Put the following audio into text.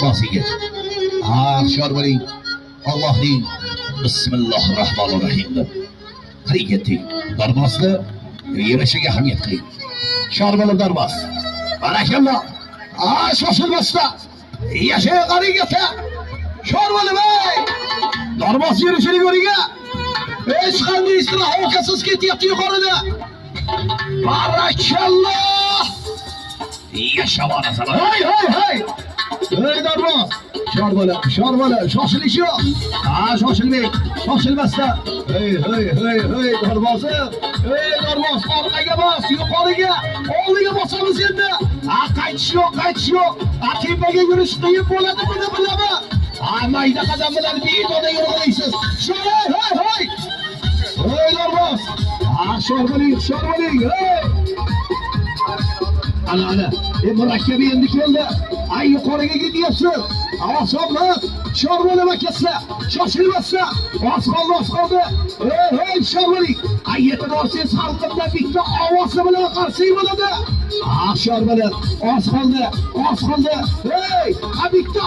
darvosiga. Hushyor bo'ling. Allohning Bismillahirrohmanirrohim. Qaraygeting. Darvosni yarashiga hamiyat qiling. Hushyor bo'lib darvos. Barakalloh. Shoshilmasdan. Yashay qaraygeting. Hushyor bo'lib ey. Darvos yarashiga o'riga. Hech qanday istirohatsiz ketyapti yuqorida. Barakalloh. Yashavarasan. Hey. Ey darvos. Hushyor bola, shoshilish yo'q. Shoshilmang, shoshilmasdan. Hey, darvoza. Ey darvos, orqaga bos, yuqoriga, oldiga bosamiz endi. Qaytish yo'q. Tepaga yurish qiyin bo'ladi, buni bilaman. Mayda qadam bilan begoda yo'g'laysiz. Hey. Ey darvos. Hushyor bo'ling. Hey. Ana. Murakkabi endi keldi. Yuqoriga ketyapsiz. Oson emas. Hushyor bo'lib akasi. Shoshilmasdan. Oz qoldi. Hey, hushyor bo'ling. Qayerda borsangiz xalqimdan bitta ovozi bilan qarshi bo'ladi. Hushyor bo'lib. Oz qoldi. Hey, bitta